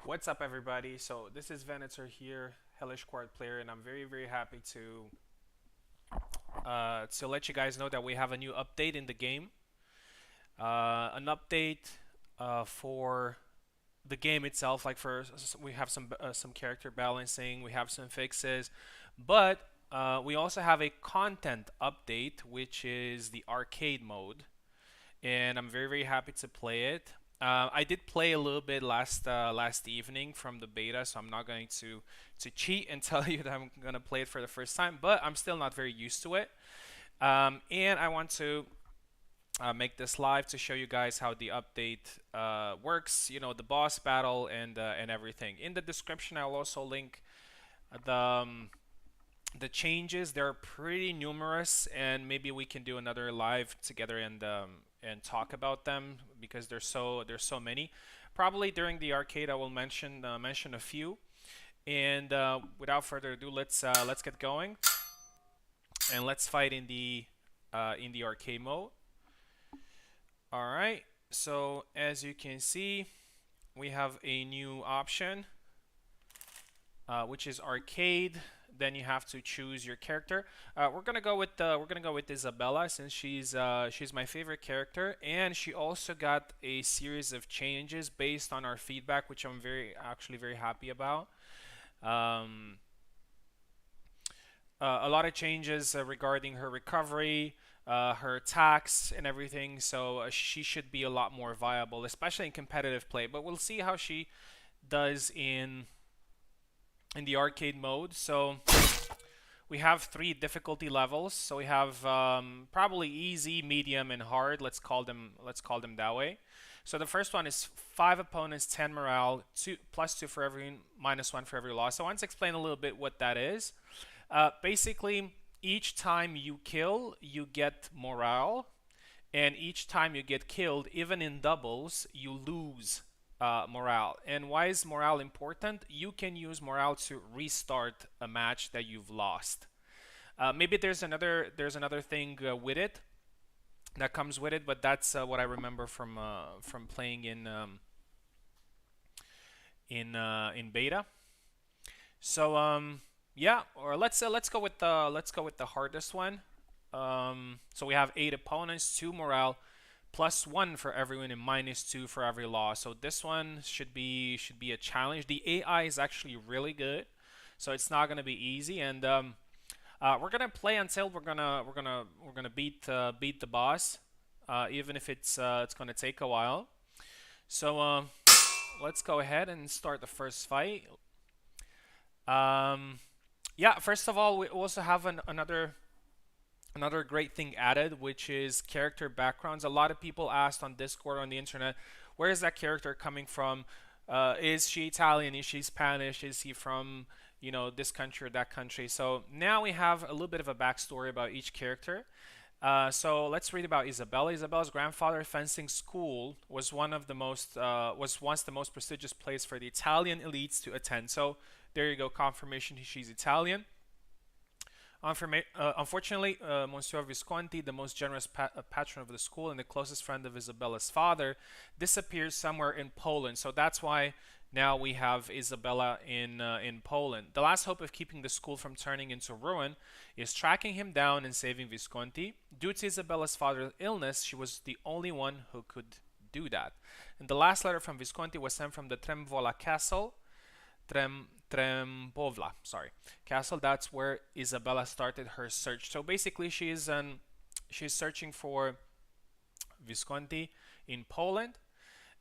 What's up, everybody? So this is Venator here, Hellish Quart player, and I'm very happy to let you guys know that we have a new update in the game. An update for the game itself. Like we have some character balancing, we have some fixes, but we also have a content update, which is the arcade mode, and I'm very happy to play it. I did play a little bit last evening from the beta, so I'm not going to cheat and tell you that I'm gonna play it for the first time, but I'm still not very used to it. And I want to make this live to show you guys how the update works. You know, the boss battle and everything. In the description, I'll also link the um, the changes. They're pretty numerous, and maybe we can do another live together and talk about them because there's so many. Probably during the arcade, I will mention a few. And without further ado, let's get going and let's fight in the arcade mode. All right. So as you can see, we have a new option, which is arcade. Then you have to choose your character. We're gonna go with Isabella since she's my favorite character, and she also got a series of changes based on our feedback, which I'm actually very happy about. Um, a lot of changes regarding her recovery, her attacks, and everything. So she should be a lot more viable, especially in competitive play. But we'll see how she does in the arcade mode. So we have three difficulty levels. So we have probably easy, medium, and hard. Let's call them that way. So the first one is 5 opponents, 10 morale, two plus 2 for every minus 1 for every loss. So I want to explain a little bit what that is. Basically, each time you kill, you get morale, and each time you get killed, even in doubles, you lose morale. And why is morale important? You can use morale to restart a match that you've lost. Maybe there's another thing with it that comes with it, but that's what I remember from playing in beta. So yeah, or let's go with the hardest one. So we have 8 opponents, 2 morale, plus 1 for everyone, and minus 2 for every loss. So this one should be a challenge. The AI is actually really good, so it's not gonna be easy. And we're gonna play until we're gonna beat the boss, even if it's gonna take a while. So let's go ahead and start the first fight. Um, yeah, first of all, we also have another great thing added, which is character backgrounds. A lot of people asked on Discord, on the internet, where is that character coming from? Is she Italian? Is she Spanish? Is he from, this country or that country? So now we have a little bit of a backstory about each character. So let's read about Isabella. Isabella's grandfather fencing school was once the most prestigious place for the Italian elites to attend. So there you go, confirmation she's Italian. Unfortunately, Monsieur Visconti, the most generous patron of the school and the closest friend of Isabella's father, disappears somewhere in Poland. So that's why now we have Isabella in Poland. The last hope of keeping the school from turning into ruin is tracking him down and saving Visconti. Due to Isabella's father's illness, she was the only one who could do that. And the last letter from Visconti was sent from the Tremvola castle. Trembovla, sorry, castle. That's where Isabella started her search. So basically, she's searching for Visconti in Poland,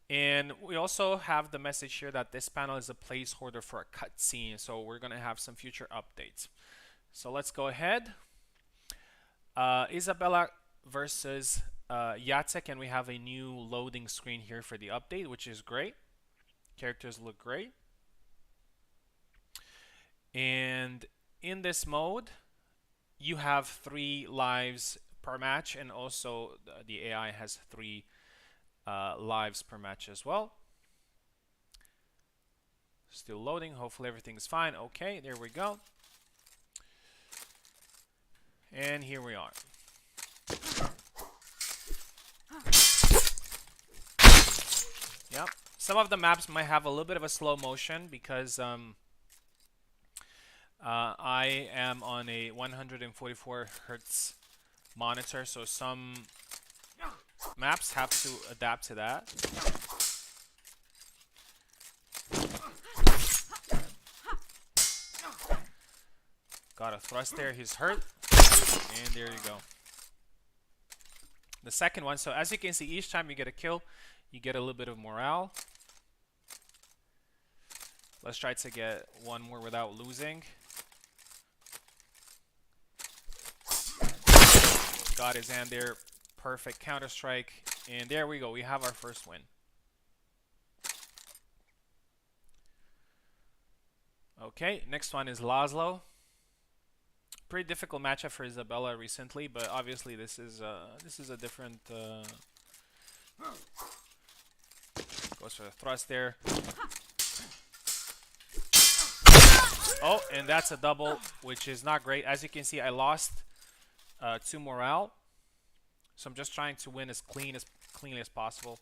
and we also have the message here that this panel is a placeholder for a cutscene. So we're gonna have some future updates. So let's go ahead. Isabella versus Jacek, and we have a new loading screen here for the update, which is great. Characters look great. And in this mode, you have 3 lives per match, and also the AI has 3 lives per match as well. Still loading. Hopefully everything's fine. Okay, there we go. And here we are. Yep. Some of the maps might have a little bit of a slow motion because I am on a 144 hertz monitor, so some maps have to adapt to that. Got a thrust there, he's hurt, and there you go. The second one, so as you can see, each time you get a kill, you get a little bit of morale. Let's try to get one more without losing. Got his hand there, perfect counter strike, and there we go, we have our first win. Okay, next one is Laszlo. Pretty difficult matchup for Isabella recently, but obviously this is a different. Goes for the thrust there. Oh, and that's a double, which is not great. As you can see, I lost 2 morale, so I'm just trying to win as cleanly as possible.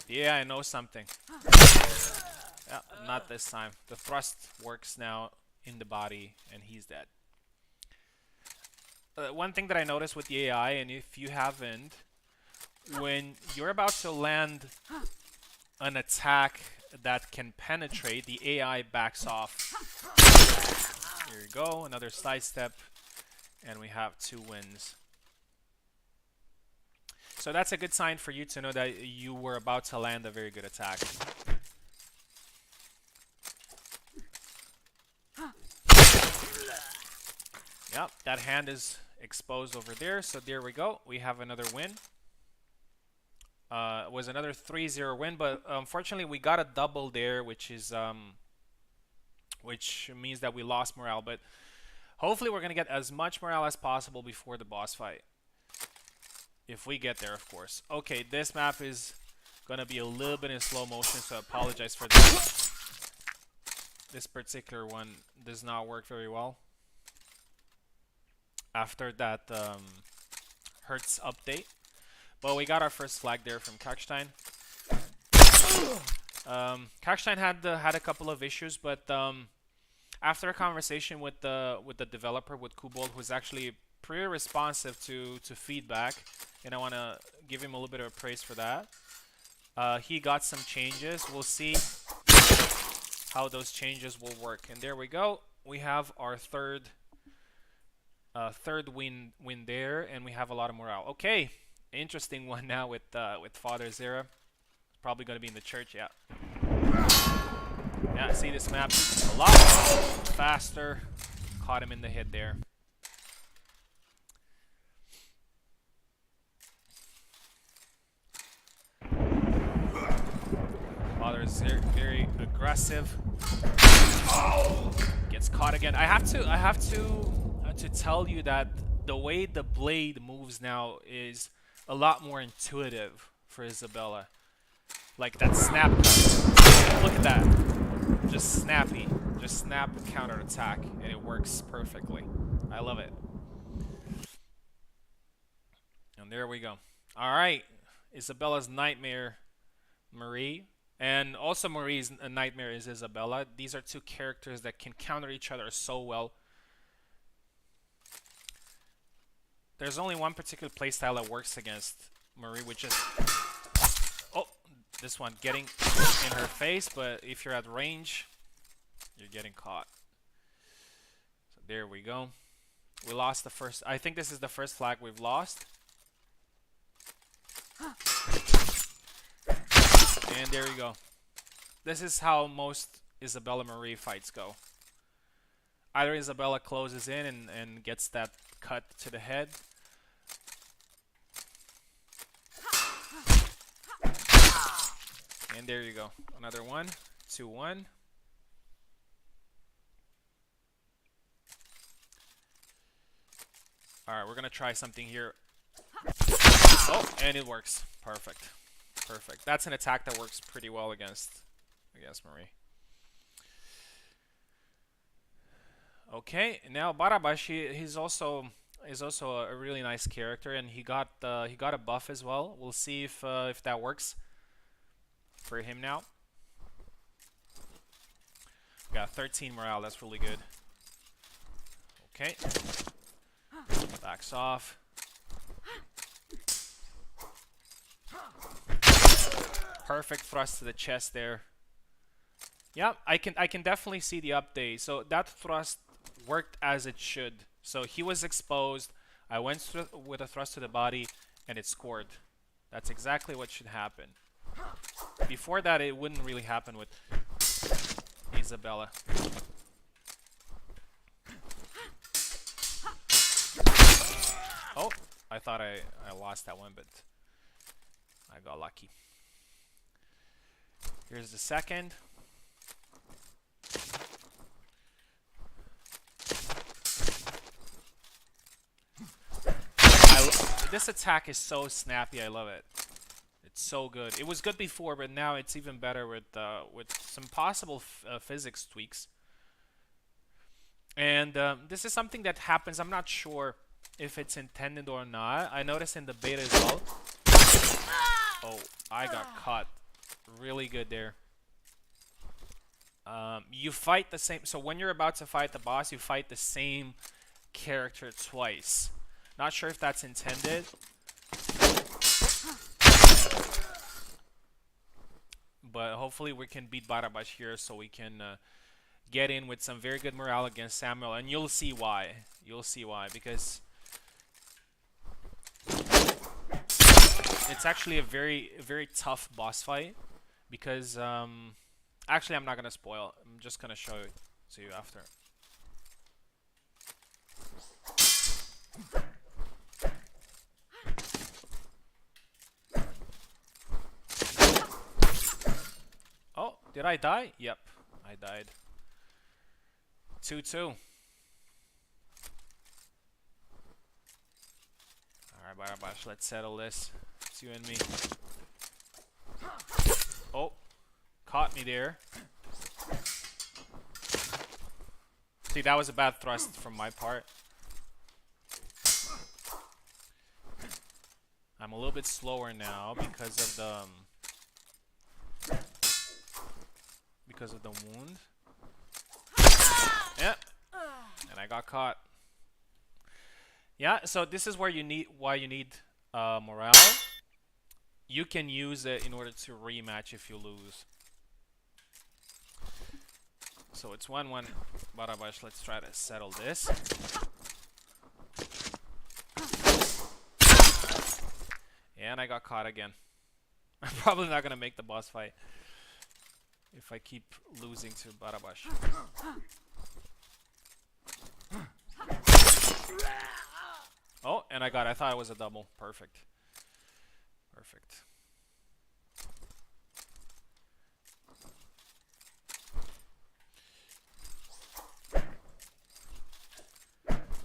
Yeah, I know something. Yeah, not this time. The thrust works now in the body, and he's dead. One thing that I noticed with the AI, and if you haven't, when you're about to land an attack that can penetrate, the AI backs off. Here you go, another sidestep, and we have 2 wins. So that's a good sign for you to know that you were about to land a very good attack. Yep, that hand is exposed over there, so there we go. We have another win. It was another 3-0 win, but unfortunately we got a double there, which means that we lost morale. But hopefully we're gonna get as much morale as possible before the boss fight. If we get there, of course. Okay, this map is gonna be a little bit in slow motion, so I apologize for that. This particular one does not work very well. After that Hertz update. But we got our first flag there from Kalkstein. Kalkstein had a couple of issues, but after a conversation with the developer, with Kubold, who's actually pretty responsive to feedback, and I want to give him a little bit of a praise for that. He got some changes. We'll see how those changes will work. And there we go. We have our third win there, and we have a lot of morale. Okay, interesting one now with Father Zera. Probably going to be in the church, yeah. Yeah, see this map a lot faster. Caught him in the head there. Father is very aggressive. Gets caught again. I have to tell you that the way the blade moves now is a lot more intuitive for Isabella. Like that snap cut. Look at that. Just snappy. Just snap counter attack, and it works perfectly. I love it. And there we go. All right, Isabella's nightmare, Marie. And also Marie's nightmare is Isabella. These are 2 characters that can counter each other so well. There's only one particular playstyle that works against Marie, which is... Oh, this one getting in her face, but if you're at range, you're getting caught. So there we go. We lost the first... I think this is the first flag we've lost. And there you go. This is how most Isabella Marie fights go. Either Isabella closes in and gets that cut to the head. And there you go. Another one. 2-1. Alright, we're going to try something here. Oh, and it works. Perfect. Perfect. That's an attack that works pretty well against Marie. Okay, now Barabash, he's also a really nice character, and he got a buff as well. We'll see if that works for him now. Got 13 morale. That's really good. Okay, backs off. Perfect thrust to the chest there. Yeah, I can definitely see the update. So that thrust worked as it should. So he was exposed. I went with a thrust to the body, and it scored. That's exactly what should happen. Before that, it wouldn't really happen with Isabella. Oh, I thought I lost that one, but I got lucky. Here's the second. This attack is so snappy. I love it. It's so good. It was good before, but now it's even better with some possible physics tweaks. And this is something that happens. I'm not sure if it's intended or not. I noticed in the beta as well. Oh, I got caught. Really good there. You fight the same. So when you're about to fight the boss, you fight the same character twice. Not sure if that's intended. But hopefully we can beat Barabash here so we can get in with some very good morale against Samuel. And you'll see why. You'll see why. Because it's actually a very tough boss fight. Because, actually I'm not going to spoil. I'm just going to show it to you after. Oh, did I die? Yep, I died. 2-2. Alright, Barabash, let's settle this. It's you and me. Oh, caught me there. See, that was a bad thrust from my part. I'm a little bit slower now because of the wound. Yeah, and I got caught. Yeah, so this is why you need morale. You can use it in order to rematch if you lose. So it's 1-1. Barabash, let's try to settle this. And I got caught again. I'm probably not gonna make the boss fight if I keep losing to Barabash. Oh, and I thought it was a double. Perfect. Perfect.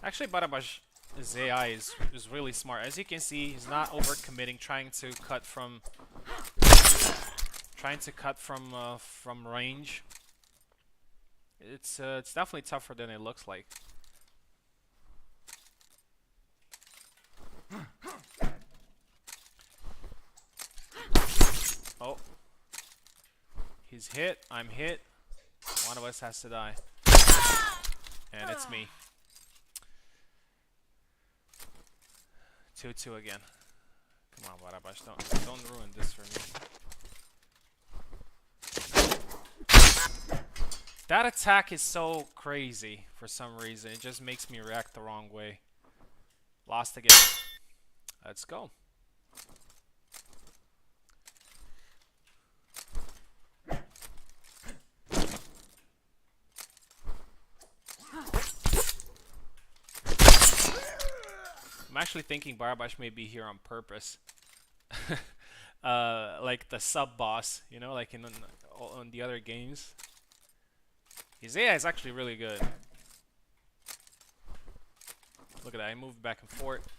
Actually, Barabash's AI is really smart. As you can see, he's not overcommitting, trying to cut from range. It's definitely tougher than it looks like. Oh, he's hit. I'm hit. One of us has to die, and it's me. 2-2 again. Come on, Barabash, don't ruin this for me. That attack is so crazy for some reason. It just makes me react the wrong way. Lost again. Let's go. I'm actually thinking Barabash may be here on purpose. Like the sub-boss, you know, like on the other games. His AI is actually really good. Look at that, I moved back and forth.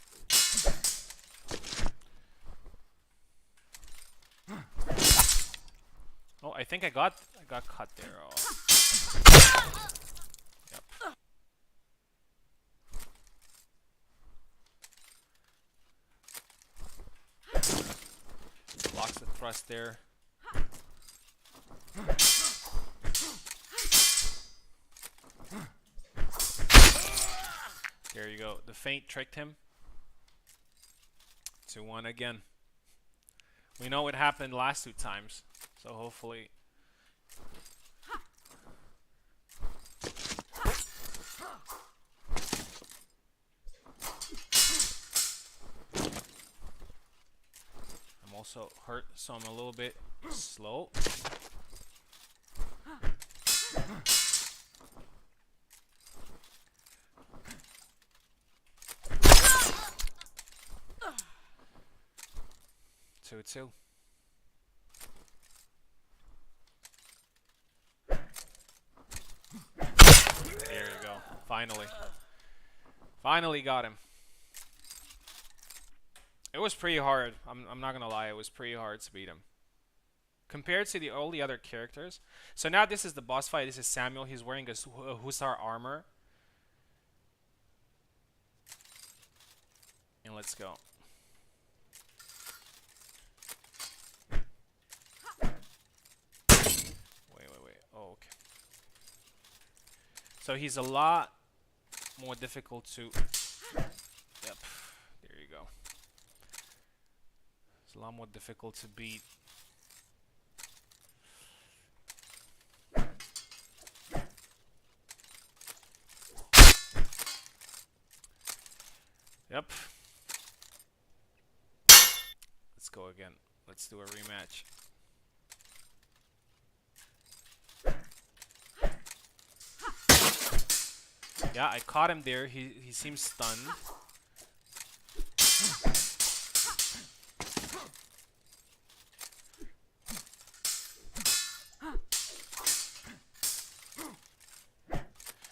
I think I got caught there. Oh. Yep. thrust there. There you go. The feint tricked him. 2-1 again. We know what happened last 2 times, so hopefully. I'm also hurt, so I'm a little bit slow. Two. There you go. Finally got him. It was pretty hard. I'm not gonna lie. It was pretty hard to beat him compared to all the other characters. So now this is the boss fight. This is Samuel. He's wearing a hussar armor. And let's go. Wait. Oh, okay. So he's a lot more difficult to... Yep. There you go. It's a lot more difficult to beat. Yep. Let's go again. Let's do a rematch. Yeah, I caught him there. He seems stunned.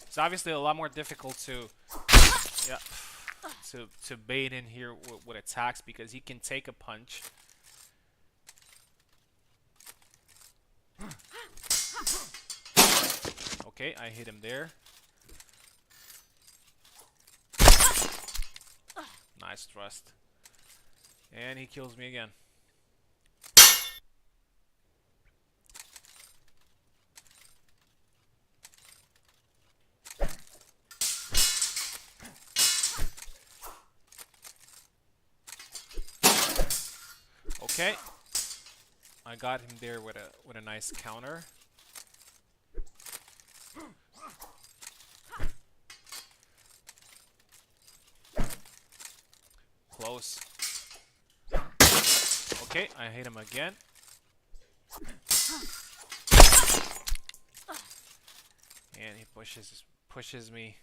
It's obviously a lot more difficult to to bait in here with attacks because he can take a punch. Okay, I hit him there. Nice thrust. And he kills me again. Okay. I got him there with a nice counter. Close. Okay, I hit him again. And he pushes me.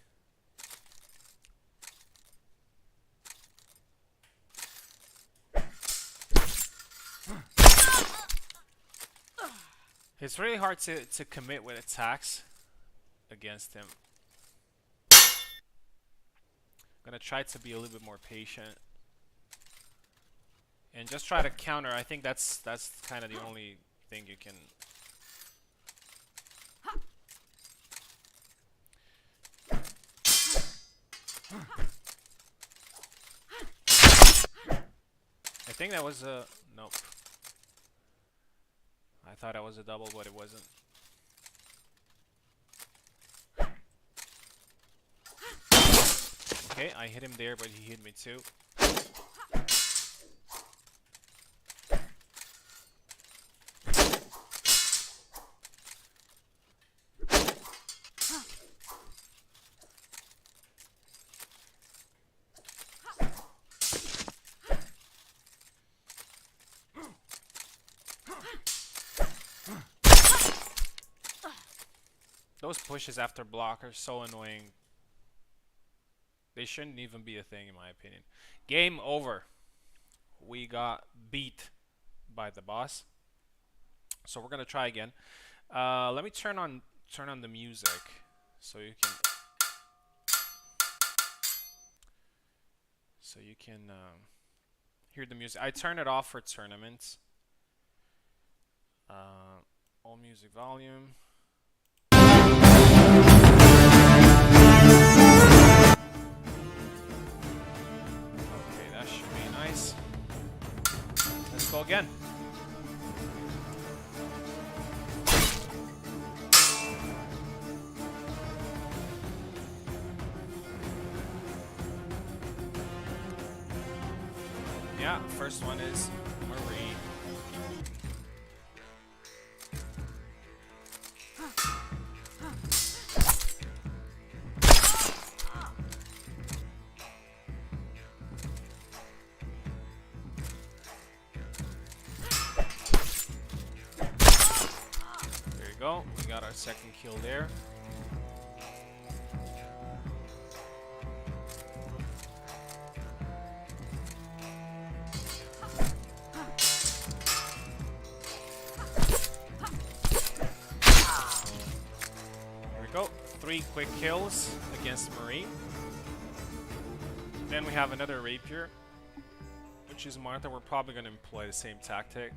It's really hard to commit with attacks against him. I'm gonna try to be a little bit more patient and just try to counter. I think that's kind of the only thing you can. I think that was a nope. I thought that was a double, but it wasn't. Okay, I hit him there, but he hit me too. Those pushes after block are so annoying. They shouldn't even be a thing in my opinion. Game over. We got beat by the boss. So we're gonna try again. Let me turn on the music so you can hear the music. I turn it off for tournaments. All music volume. Okay, that should be nice. Let's go again. Yeah, first one is Marie. There you go. We got our second kill there. Go. 3 quick kills against Marie. Then we have another rapier, which is Martha. We're probably going to employ the same tactic.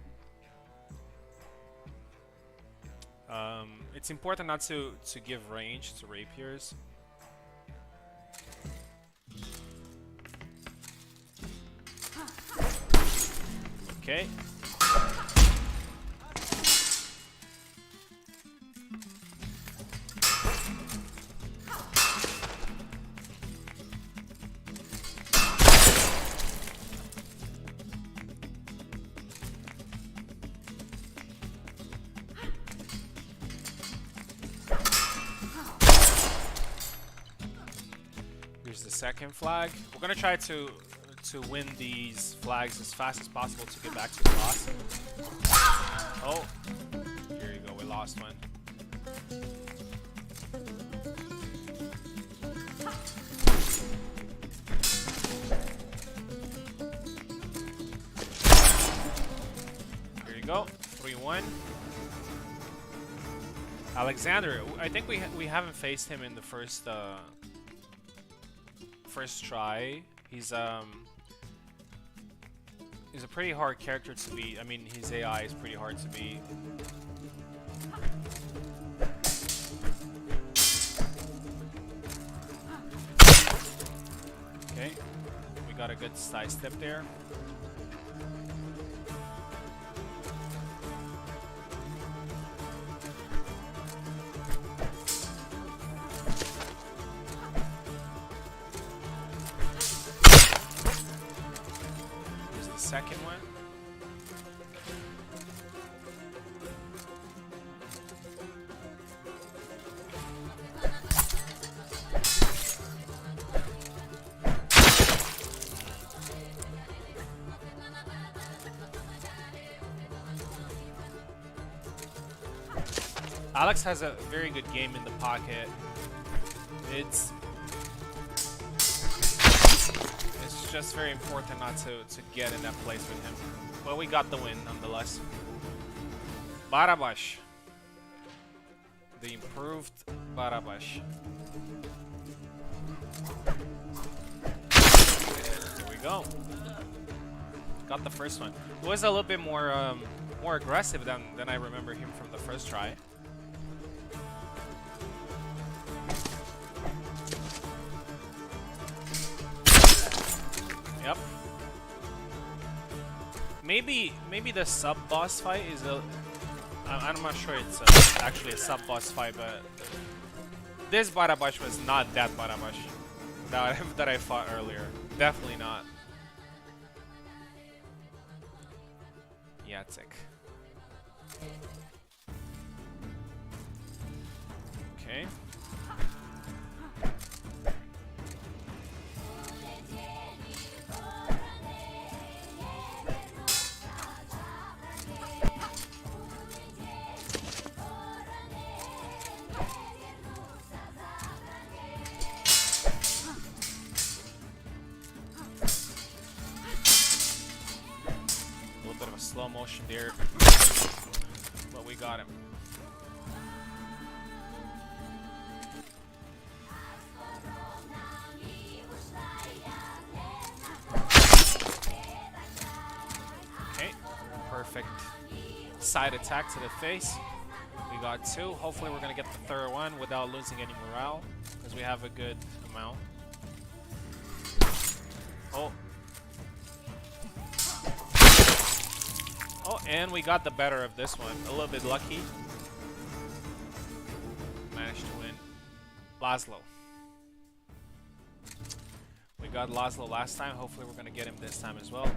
It's important not to give range to rapiers. Okay. Here's the second flag. We're gonna try to win these flags as fast as possible to get back to the boss. Oh, here you go. We lost one. Here you go. 3-1. Alexander. I think we haven't faced him in the first try. He's a pretty hard character to beat. I mean, his AI is pretty hard to beat. Okay, we got a good side step there. Second one. Alex has a very good game in the pocket. It's just very important not to get in that place with him. Well, we got the win nonetheless. Barabash. The improved Barabash. Here we go. Got the first one. It was a little bit more more aggressive than I remember him from the first try. Yep. Maybe the sub boss fight is a. I'm not sure it's actually a sub boss fight, but this Barabash was not that Barabash that I fought earlier. Definitely not. Yatsik. Okay. Slow motion there, but we got him. Okay, perfect side attack to the face. We got 2. Hopefully we're gonna get the third one without losing any morale, because we have a good amount. Oh. Oh, and we got the better of this one. A little bit lucky. Managed to win. Laszlo. We got Laszlo last time. Hopefully we're going to get him this time as well.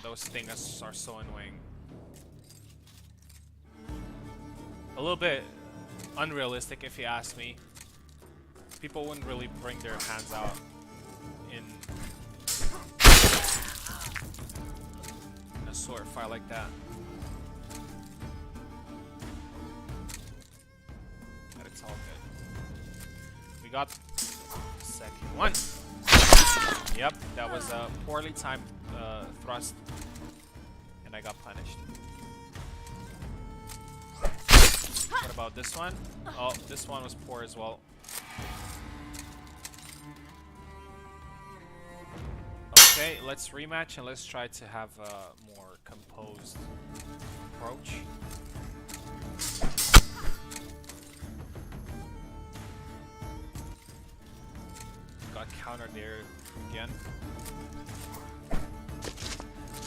those things are so annoying. A little bit unrealistic, if you ask me. People wouldn't really bring their hands out in a sword fight like that. But it's all good. We got the second one. Yep, that was a poorly timed thrust, and I got punished. What about this one? Oh, this one was poor as well. Okay, let's rematch and let's try to have a more composed approach. Got countered there again.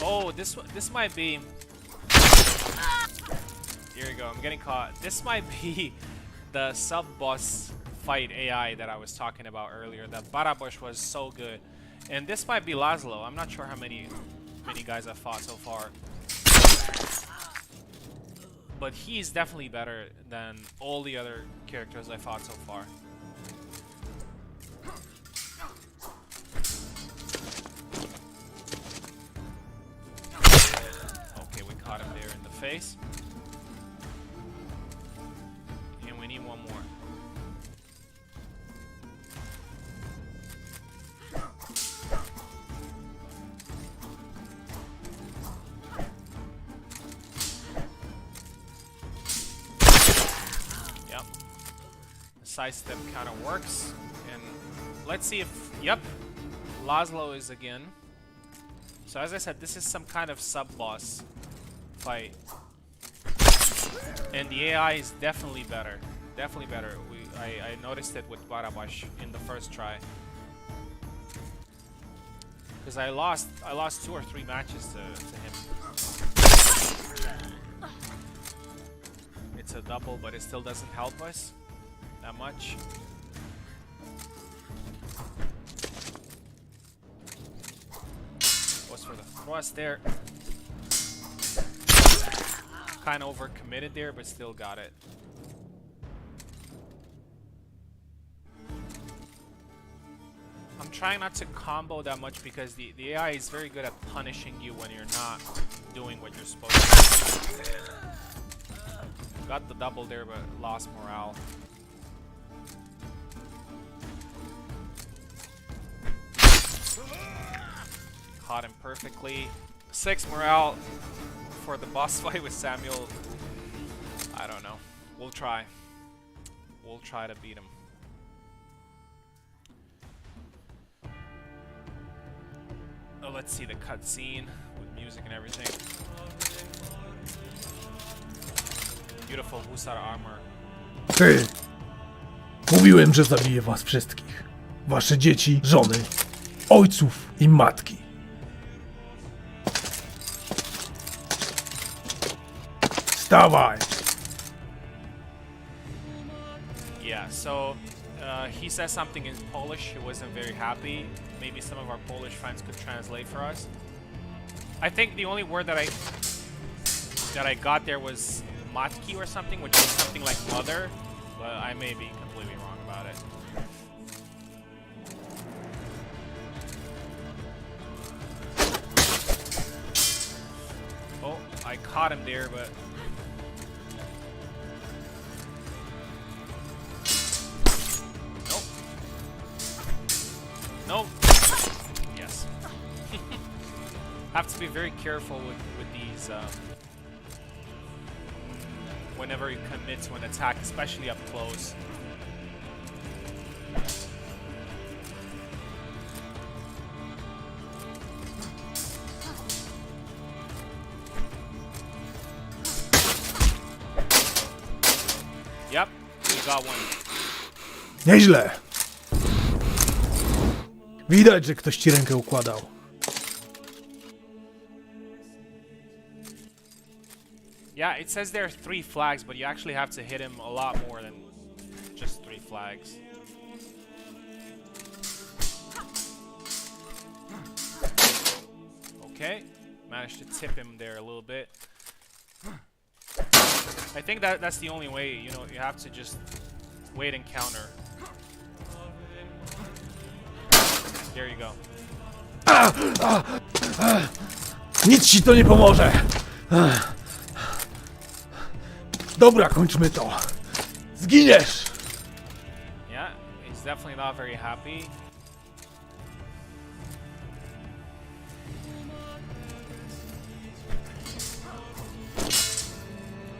Oh, this might be. Here we go. I'm getting caught. This might be the sub-boss fight AI that I was talking about earlier. That Barabosh was so good, and this might be Laszlo. I'm not sure how many guys I've fought so far, but he's definitely better than all the other characters I fought so far. Okay, we caught him there in the face. And we need one more. Yep. The side step kind of works. And let's see if... Yep. Laszlo is again. So as I said, this is some kind of sub-boss fight. And the AI is definitely better. Definitely better. I noticed it with Barabosh in the first try. Because I lost 2 or 3 matches to him. It's a double, but it still doesn't help us that much. Was for the thrust there. Kind of overcommitted there, but still got it. I'm trying not to combo that much because the AI is very good at punishing you when you're not doing what you're supposed to do. Got the double there, but lost morale. Caught him perfectly. 6 morale for the boss fight with Samuel. I don't know. We'll try. We'll try to beat him. Oh, let's see the cutscene with music and everything. Beautiful Husar armor. Ty! Mówiłem, że zabiję was wszystkich. Wasze dzieci, żony, ojców i matki. Wstawaj! Yeah, so he says something in Polish. He wasn't very happy. Maybe some of our Polish friends could translate for us. I think the only word that I got there was matki or something, which is something like mother, but I may be completely wrong about it. Oh, I caught him there, but nope. Yes. Have to be very careful with these whenever you commit to an attack, especially up close. Yep, we got one. Nieźle! Widać, że ktoś ci rękę układał. Yeah, it says there are 3 flags, but you actually have to hit him a lot more than just 3 flags. Okay, Managed to tip him there a little bit. I think that's the only way, you know, you have to just wait and counter. There you go. Nic ci to nie pomoże. Dobra, kończmy to. Zginiesz! Yeah, he's definitely not very happy.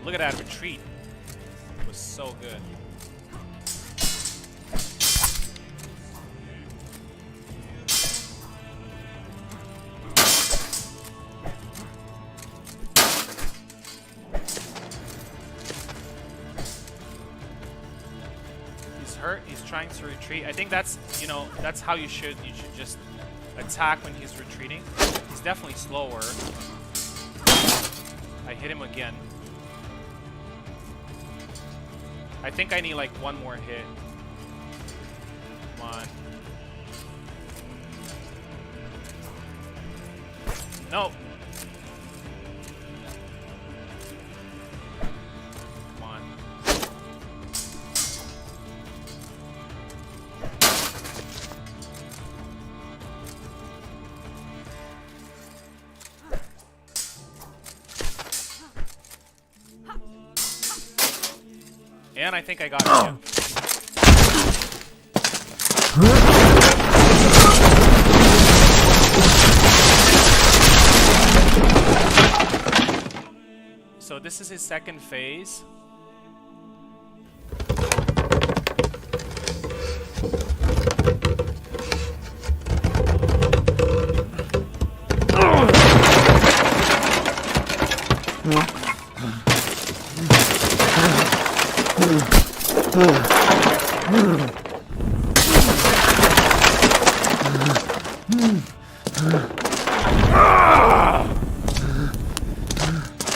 Look at that retreat. It was so good. He's hurt. He's trying to retreat. I think that's, you know, that's how you should just attack when he's retreating. He's definitely slower. I hit him again. I think I need like one more hit. Come on. No. Come on. And I think I got it. So this is his second phase.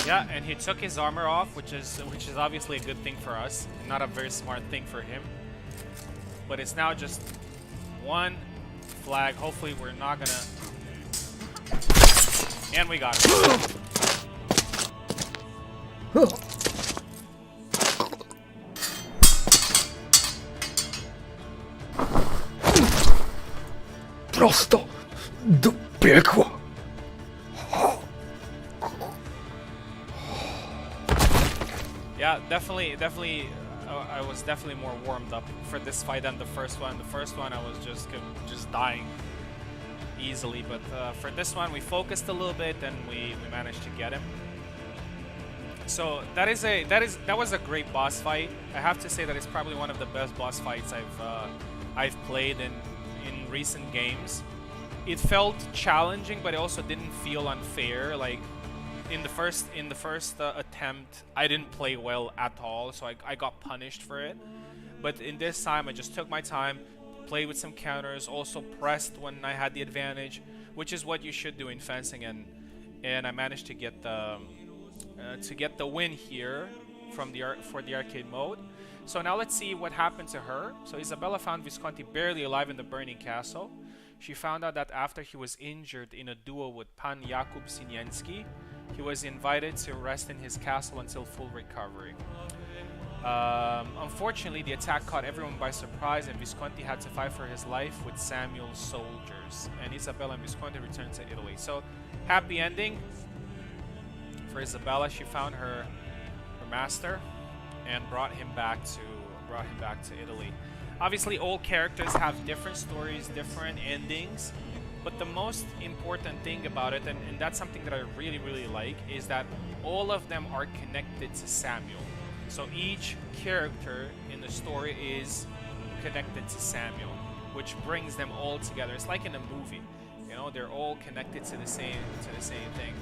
Yeah, and he took his armor off, which is obviously a good thing for us, not a very smart thing for him. But it's now just one flag. Hopefully we're not gonna... And we got it. Prosto do piekła. Yeah, definitely. I was definitely more warmed up for this fight than the first one. The first one I was just dying easily, but for this one we focused a little bit and we managed to get him. So that was a great boss fight. I have to say that it's probably one of the best boss fights I've played in recent games. It felt challenging, but it also didn't feel unfair. Like in the first attempt, I didn't play well at all, so I got punished for it. But in this time, I just took my time, played with some counters, also pressed when I had the advantage, which is what you should do in fencing, and I managed to get the win here for the arcade mode. So now let's see what happened to her. So Isabella found Visconti barely alive in the burning castle. She found out that after he was injured in a duel with Pan Jakub Sinienski, he was invited to rest in his castle until full recovery. Unfortunately, the attack caught everyone by surprise, and Visconti had to fight for his life with Samuel's soldiers. And Isabella and Visconti returned to Italy. So, happy ending for Isabella. She found her master and brought him back to Italy. Obviously, all characters have different stories, different endings, but the most important thing about it, and that's something that I really, really like, is that all of them are connected to Samuel. So each character in the story is connected to Samuel, which brings them all together. It's like in a movie, you know, they're all connected to the same thing.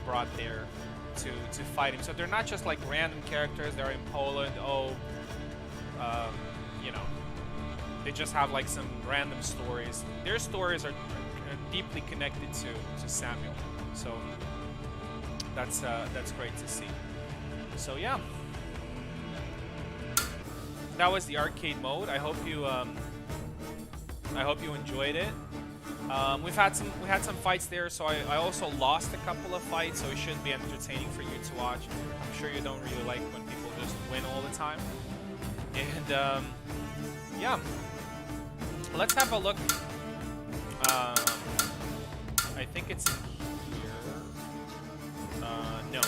Brought there to fight him. So they're not just like random characters. They're in Poland. You know, they just have like some random stories. Their stories are deeply connected to Samuel. So that's great to see. So yeah, that was the arcade mode. I hope you enjoyed it. We had some fights there, so I also lost a couple of fights, so it should be entertaining for you to watch. I'm sure you don't really like when people just win all the time. And yeah, let's have a look. Um, I think it's in here. No.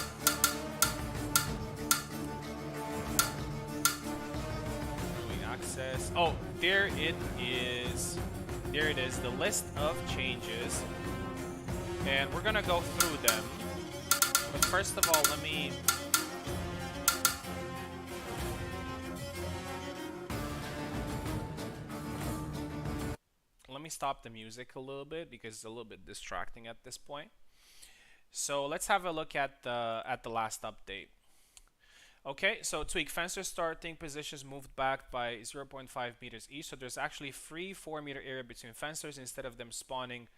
Doing access. Oh, there it is. There it is, the list of changes. And we're gonna go through them. But first of all, let me stop the music a little bit because it's a little bit distracting at this point. So let's have a look at the last update. Okay, so tweak fencer starting positions moved back by 0.5 meters each. So there's actually free 4-meter area between fencers instead of them spawning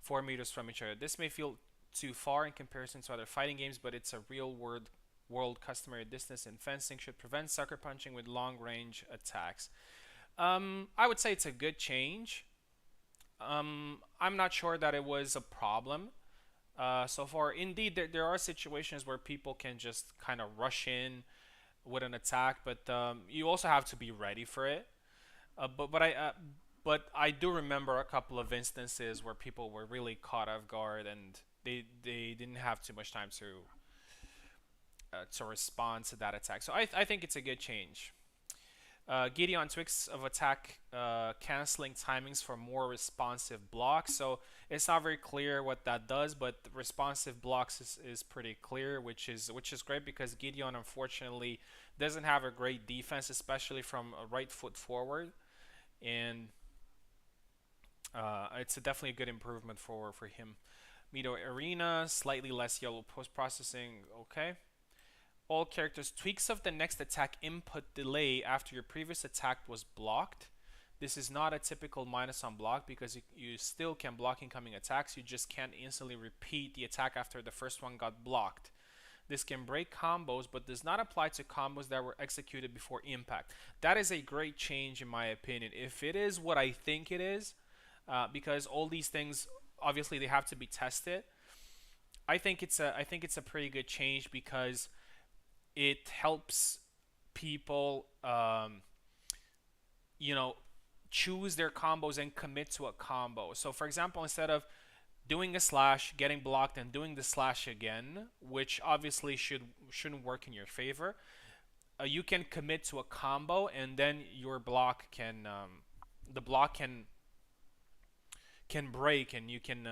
4 meters from each other. This may feel too far in comparison to other fighting games, but it's a real world customary distance, and fencing should prevent sucker punching with long range attacks. I would say it's a good change. I'm not sure that it was a problem so far. Indeed, there are situations where people can just kind of rush in with an attack, but you also have to be ready for it. But I do remember a couple of instances where people were really caught off guard and they didn't have too much time to respond to that attack. So I think it's a good change. Gideon tweaks of attack canceling timings for more responsive blocks. So it's not very clear what that does, but responsive blocks is pretty clear, which is great because Gideon unfortunately doesn't have a great defense, especially from a right foot forward, and it's definitely a good improvement for him. Mito Arena, slightly less yellow post processing. Okay. All characters tweaks of the next attack input delay after your previous attack was blocked. This is not a typical minus on block because you still can block incoming attacks. You just can't instantly repeat the attack after the first one got blocked. This can break combos but does not apply to combos that were executed before impact. That is a great change in my opinion. If it is what I think it is, because all these things obviously they have to be tested. I think it's a pretty good change because it helps people, you know, choose their combos and commit to a combo. So, for example, instead of doing a slash, getting blocked, and doing the slash again, which obviously shouldn't work in your favor, you can commit to a combo, and then your block can the block can break, and you can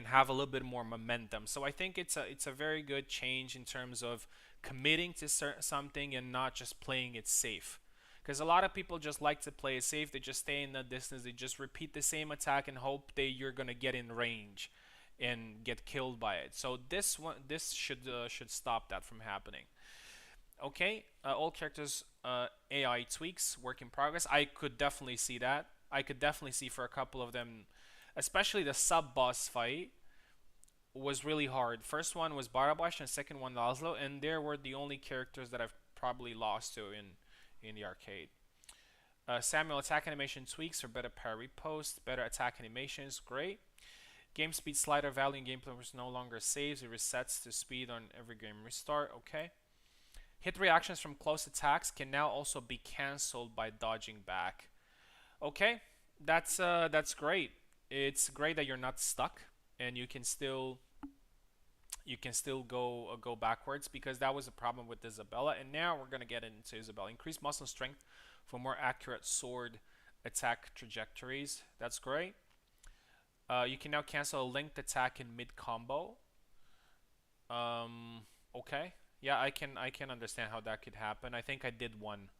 have a little bit more momentum. So I think it's a very good change in terms of committing to something and not just playing it safe. Because a lot of people just like to play it safe. They just stay in the distance. They just repeat the same attack and hope you're gonna get in range and get killed by it. So this should stop that from happening. Okay, all characters AI tweaks work in progress. I could definitely see that. I could definitely see for a couple of them, especially the sub boss fight was really hard. First one was Barabash and second one Laszlo, and there were the only characters that I've probably lost to in the arcade. Samuel attack animation tweaks for better parry post, better attack animations, great. Game speed slider value in gameplay was no longer saves, it resets to speed on every game restart, okay. Hit reactions from close attacks can now also be cancelled by dodging back. Okay, that's great. It's great that you're not stuck and you can still go backwards because that was a problem with Isabella. And now we're gonna get into Isabella. Increase muscle strength for more accurate sword attack trajectories. That's great. You can now cancel a linked attack in mid combo. Okay. Yeah, I can understand how that could happen. I think I did one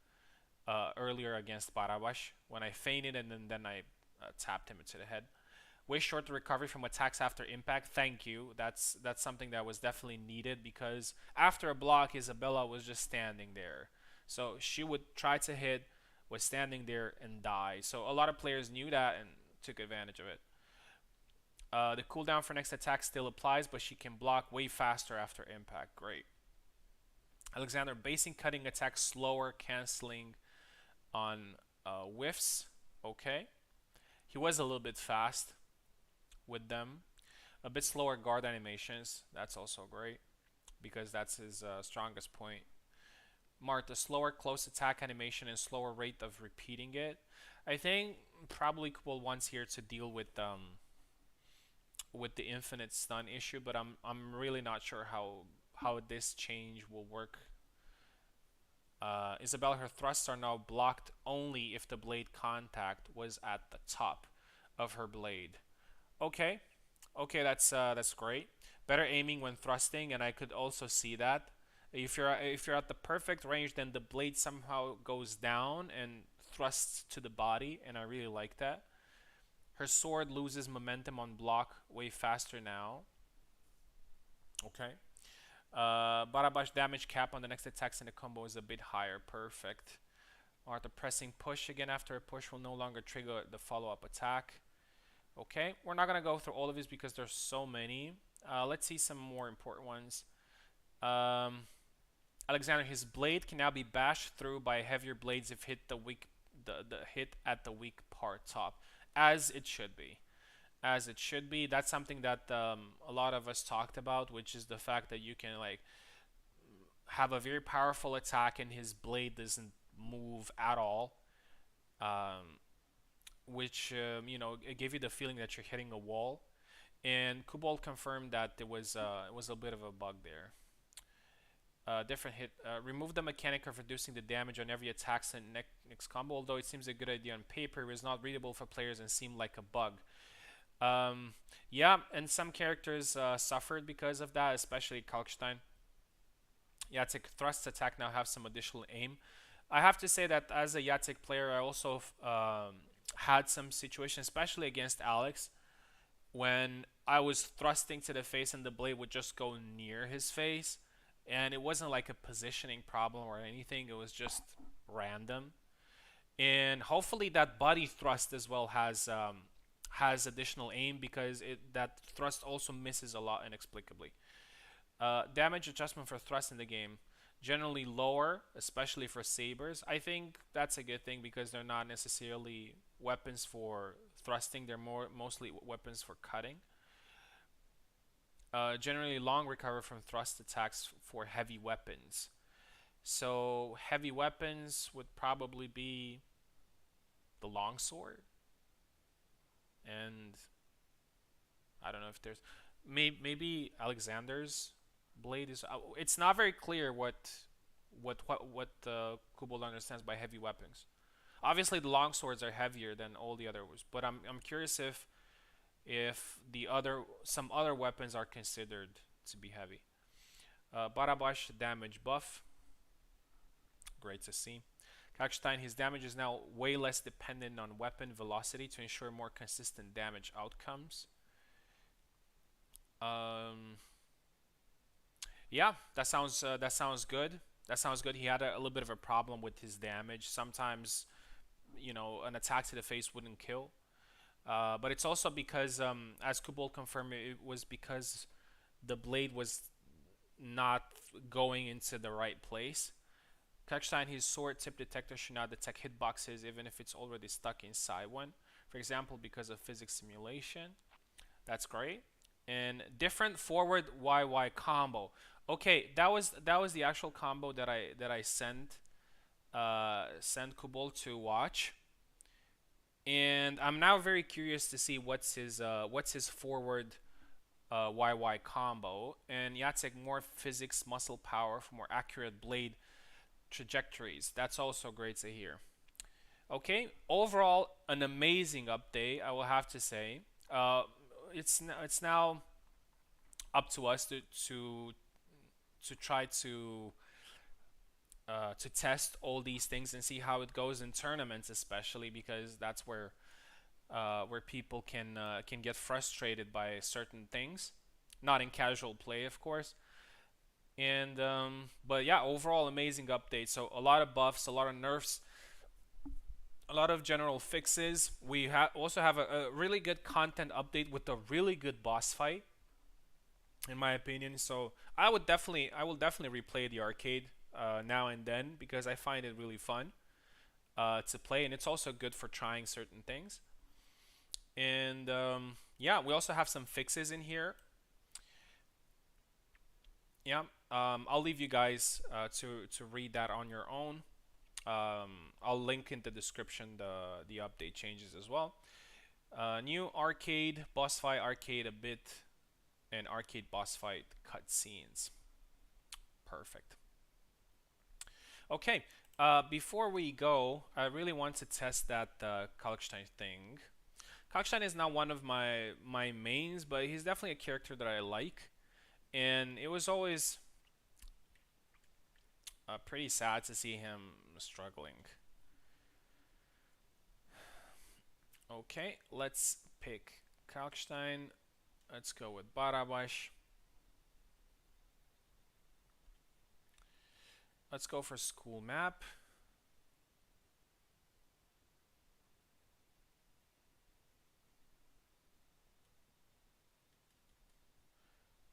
earlier against Barabash when I feinted and then I tapped him into the head. Way shorter recovery from attacks after impact. Thank you. That's something that was definitely needed because after a block, Isabella was just standing there. So she would try to hit, was standing there and die. So a lot of players knew that and took advantage of it. The cooldown for next attack still applies, but she can block way faster after impact. Great. Alexander, basing cutting attack slower, canceling on whiffs. Okay. He was a little bit fast with them. A bit slower guard animations. That's also great because that's his strongest point. Marked a slower close attack animation and slower rate of repeating it. I think probably Kubel wants here to deal with the infinite stun issue, but I'm really not sure how this change will work. Isabella, her thrusts are now blocked only if the blade contact was at the top of her blade. Okay, okay, that's great. Better aiming when thrusting, and I could also see that. If you're at the perfect range, then the blade somehow goes down and thrusts to the body, and I really like that. Her sword loses momentum on block way faster now. Okay. Barabash damage cap on the next attacks in the combo is a bit higher. Perfect. Or the pressing push again after a push will no longer trigger the follow-up attack. Okay, we're not gonna go through all of these because there's so many. Let's see some more important ones. Um, Alexander, his blade can now be bashed through by heavier blades if hit the hit at the weak part top, as it should be. As it should be. That's something that a lot of us talked about, which is the fact that you can like have a very powerful attack and his blade doesn't move at all, um, which it gave you the feeling that you're hitting a wall. And Kubal confirmed that it was a bit of a bug there. Different hit. Remove the mechanic of reducing the damage on every attack and next combo. Although it seems a good idea on paper, it was not readable for players and seemed like a bug. Um, yeah, and some characters suffered because of that, especially Kalkstein. Yatsik thrust attack now have some additional aim. I have to say that as a Yatsik player, I also had some situations, especially against Alex, when I was thrusting to the face and the blade would just go near his face. And it wasn't like a positioning problem or anything, it was just random. And hopefully that body thrust as well has additional aim because that thrust also misses a lot inexplicably. Damage adjustment for thrust in the game generally lower, especially for sabers. I think that's a good thing because they're not necessarily weapons for thrusting; they're mostly weapons for cutting. Generally long recover from thrust attacks for heavy weapons. So heavy weapons would probably be the longsword, and I don't know if there's maybe Alexander's blade is. It's not very clear what Kubal understands by heavy weapons. Obviously, the long swords are heavier than all the other ones, but I'm curious if the other some other weapons are considered to be heavy. Barabash damage buff, great to see. Kalkstein, his damage is now way less dependent on weapon velocity to ensure more consistent damage outcomes. Um, yeah, that sounds good. That sounds good. He had a little bit of a problem with his damage. Sometimes, an attack to the face wouldn't kill. But it's also because, as Kubol confirmed, it was because the blade was not going into the right place. Kalkstein, his sword tip detector should now detect hitboxes even if it's already stuck inside one. For example, because of physics simulation. That's great. And different forward YY combo. Okay, that was the actual combo that I sent Kubol to watch. And I'm now very curious to see what's his forward YY combo. And Yatsek, more physics, muscle power for more accurate blade trajectories. That's also great to hear. Okay, overall, an amazing update, I will have to say. It's now up to us to try to test all these things and see how it goes in tournaments, especially because that's where people can get frustrated by certain things, not in casual play, of course. And but yeah, overall amazing update. So a lot of buffs, a lot of nerfs, a lot of general fixes. We also have a really good content update with a really good boss fight, in my opinion. So I will definitely replay the arcade now and then because I find it really fun to play, and it's also good for trying certain things. And yeah, we also have some fixes in here. Yeah, I'll leave you guys to read that on your own. I'll link in the description the update changes as well. New arcade boss fight, arcade a bit, and arcade boss fight cutscenes. Perfect. Okay. Before we go, I really want to test that Kalkstein thing. Kalkstein is not one of my mains, but he's definitely a character that I like, and it was always pretty sad to see him struggling. Okay, let's pick Kalkstein. Let's go with Barabash. Let's go for school map.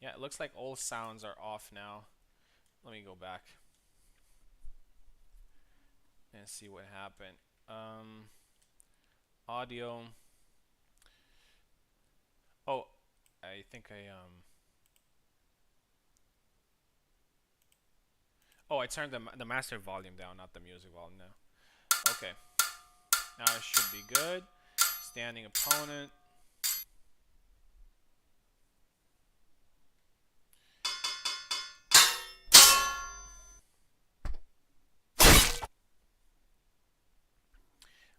Yeah, it looks like all sounds are off now. Let me go back and see what happened. Audio. Oh, I think Oh, I turned the master volume down, not the music volume now. Okay, now it should be good. Standing opponent.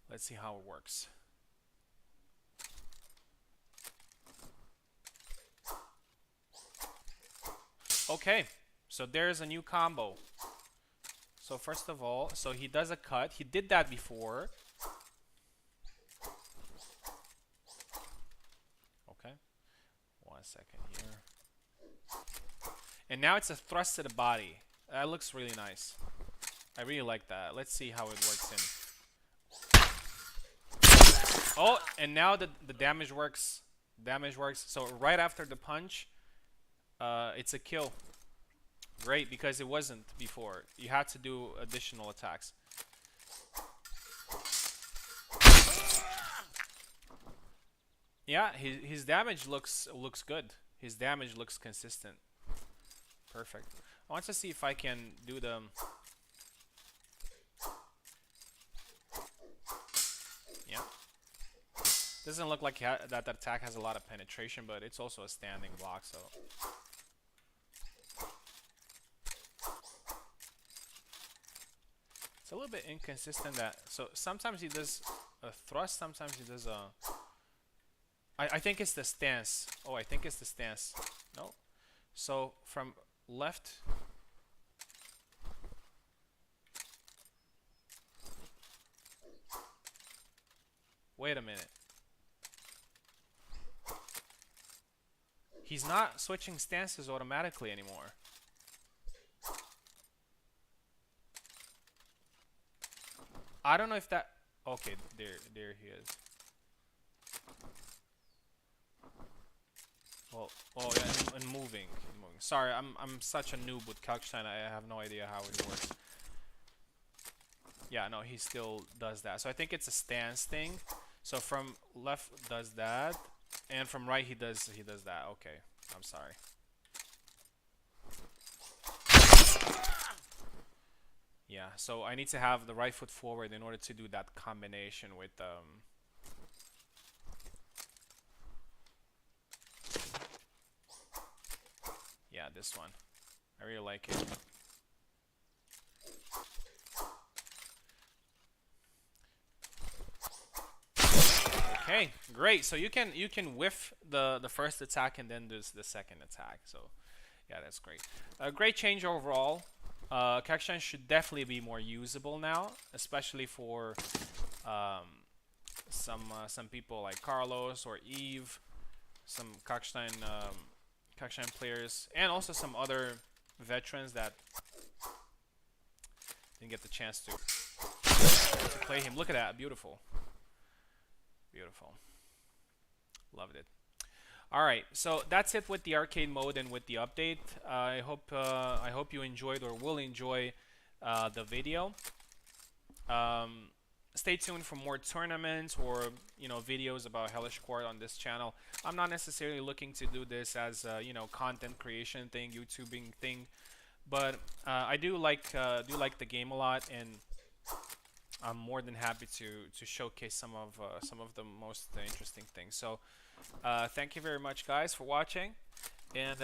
Let's see how it works. Okay, so there's a new combo. So first of all, so he does a cut. He did that before. Okay, 1 second here. And now it's a thrust to the body. That looks really nice. I really like that. Let's see how it works in. Oh, and now the damage works. Damage works. So right after the punch, it's a kill. Great, because it wasn't before. You had to do additional attacks. Yeah, his damage looks good. His damage looks consistent. Perfect. I want to see if I can do the... Yeah. Doesn't look like that attack has a lot of penetration, but it's also a standing block, so... It's a little bit inconsistent that... So sometimes he does a thrust, sometimes he does a... I think it's the stance. Oh, I think it's the stance. No. So from left... Wait a minute. He's not switching stances automatically anymore. I don't know if that... Okay, there he is. Well, oh yeah, and moving. Sorry, I'm such a noob with Kalkstein. I have no idea how it works. Yeah, no, he still does that. So I think it's a stance thing. So from left does that, and from right he does that. Okay, I'm sorry. Yeah, so I need to have the right foot forward in order to do that combination with yeah, this one. I really like it. Okay, great. So you can whiff the first attack and then there's the second attack. So yeah, that's great. Great change overall. Kalkstein should definitely be more usable now, especially for some people like Carlos or Eve, some Kalkstein players, and also some other veterans that didn't get the chance to play him. Look at that, beautiful, beautiful, loved it. All right, so that's it with the arcade mode and with the update. I hope you enjoyed or will enjoy the video. stay tuned for more tournaments or videos about Hellish Quart on this channel. I'm not necessarily looking to do this as a content creation thing, YouTubing thing, but I do like the game a lot, and I'm more than happy to showcase some of the most interesting things. So thank you very much, guys, for watching, and